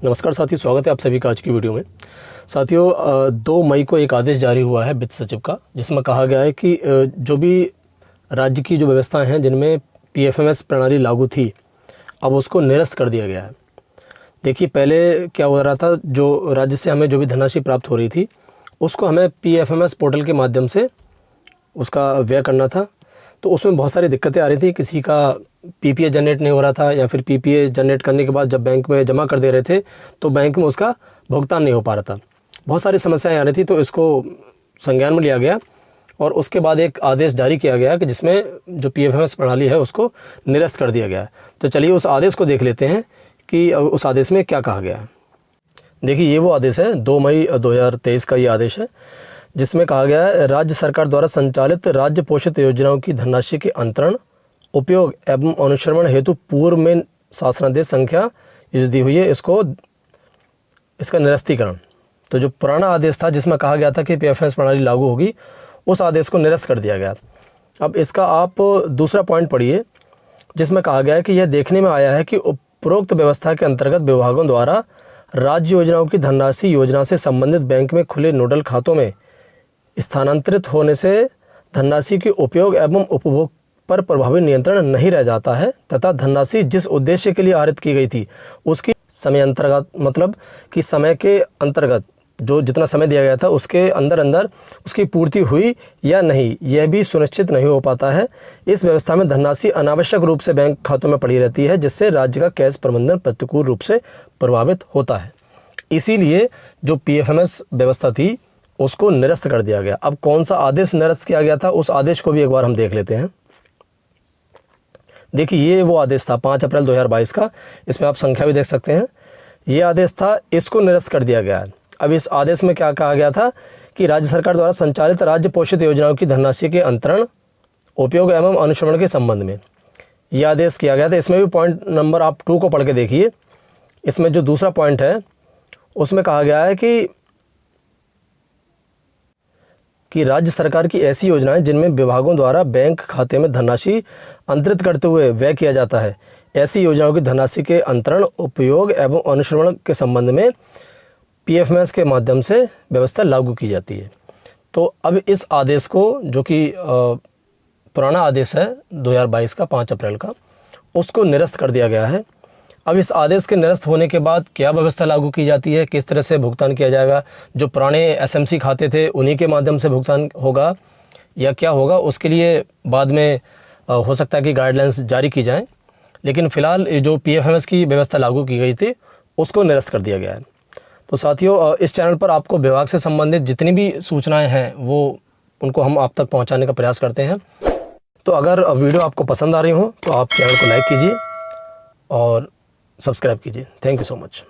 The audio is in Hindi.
नमस्कार साथियों, स्वागत है आप सभी का आज की वीडियो में। साथियों 2 मई को एक आदेश जारी हुआ है वित्त सचिव का, जिसमें कहा गया है कि जो भी राज्य की जो व्यवस्थाएं हैं जिनमें पीएफएमएस प्रणाली लागू थी, अब उसको निरस्त कर दिया गया है। देखिए, पहले क्या हो रहा था, जो राज्य से हमें जो भी धनराशि प्राप्त हो रही थी उसको हमें पीएफएमएस पोर्टल के माध्यम से उसका व्यय करना था। तो उसमें बहुत सारी दिक्कतें आ रही थी। किसी का पीपीए जनरेट नहीं हो रहा था, या फिर पीपीए जनरेट करने के बाद जब बैंक में जमा कर दे रहे थे तो बैंक में उसका भुगतान नहीं हो पा रहा था। बहुत सारी समस्याएं आ रही थी, तो इसको संज्ञान में लिया गया और उसके बाद एक आदेश जारी किया गया कि जिसमें जो पीएफएमएस प्रणाली है उसको निरस्त कर दिया गया। तो चलिए उस आदेश को देख लेते हैं कि उस आदेश में क्या कहा गया है। देखिए, ये वो आदेश है, 2 मई 2023 का ये आदेश है, जिसमें कहा गया है राज्य सरकार द्वारा संचालित राज्य पोषित योजनाओं की धनराशि के अंतरण, उपयोग एवं अनुश्रवण हेतु पूर्व में शासनादेश संख्या जो दी हुई है इसका निरस्तीकरण। तो जो पुराना आदेश था जिसमें कहा गया था कि पीएफएमएस प्रणाली लागू होगी, उस आदेश को निरस्त कर दिया गया। अब इसका आप दूसरा पॉइंट पढ़िए, जिसमें कहा गया है कि यह देखने में आया है कि उपरोक्त व्यवस्था के अंतर्गत विभागों द्वारा राज्य योजनाओं की धनराशि योजना से संबंधित बैंक में खुले नोडल खातों में स्थानांतरित होने से धनराशि के उपयोग एवं उपभोग पर प्रभावी नियंत्रण नहीं रह जाता है, तथा धनराशि जिस उद्देश्य के लिए आहरित की गई थी उसकी समय अंतर्गत, मतलब कि समय के अंतर्गत जो जितना समय दिया गया था उसके अंदर उसकी पूर्ति हुई या नहीं, यह भी सुनिश्चित नहीं हो पाता है। इस व्यवस्था में धनराशि अनावश्यक रूप से बैंक खातों में पड़ी रहती है, जिससे राज्य का कैश प्रबंधन प्रतिकूल रूप से प्रभावित होता है। इसीलिए जो पीएफएमएस व्यवस्था थी उसको निरस्त कर दिया गया। अब कौन सा आदेश निरस्त किया गया था, उस आदेश को भी एक बार हम देख लेते हैं। देखिए, ये वो आदेश था 5 अप्रैल 2022 का। इसमें आप संख्या भी देख सकते हैं। ये आदेश था, इसको निरस्त कर दिया गया है। अब इस आदेश में क्या कहा गया था कि राज्य सरकार द्वारा संचालित राज्य पोषित योजनाओं की धनराशि के अंतरण, उपयोग एवं अनुश्रवण के संबंध में यह आदेश किया गया था। इसमें भी पॉइंट नंबर आप 2 को पढ़ के देखिए। इसमें जो दूसरा पॉइंट है उसमें कहा गया है कि राज्य सरकार की ऐसी योजनाएं जिनमें विभागों द्वारा बैंक खाते में धनराशि अंतरित करते हुए व्यय किया जाता है, ऐसी योजनाओं की धनराशि के अंतरण, उपयोग एवं अनुश्रवण के संबंध में पीएफएमएस के माध्यम से व्यवस्था लागू की जाती है। तो अब इस आदेश को, जो कि पुराना आदेश है 2022 का 5 अप्रैल का, उसको निरस्त कर दिया गया है। अब इस आदेश के निरस्त होने के बाद क्या व्यवस्था लागू की जाती है, किस तरह से भुगतान किया जाएगा, जो पुराने एसएमसी खाते थे उन्हीं के माध्यम से भुगतान होगा या क्या होगा, उसके लिए बाद में हो सकता है कि गाइडलाइंस जारी की जाएं। लेकिन फ़िलहाल जो पीएफएमएस की व्यवस्था लागू की गई थी उसको निरस्त कर दिया गया है। तो साथियों, इस चैनल पर आपको विभाग से संबंधित जितनी भी सूचनाएँ हैं वो उनको हम आप तक पहुँचाने का प्रयास करते हैं। तो अगर वीडियो आपको पसंद आ रही हो तो आप चैनल को लाइक कीजिए और सब्सक्राइब कीजिए। Thank you so much.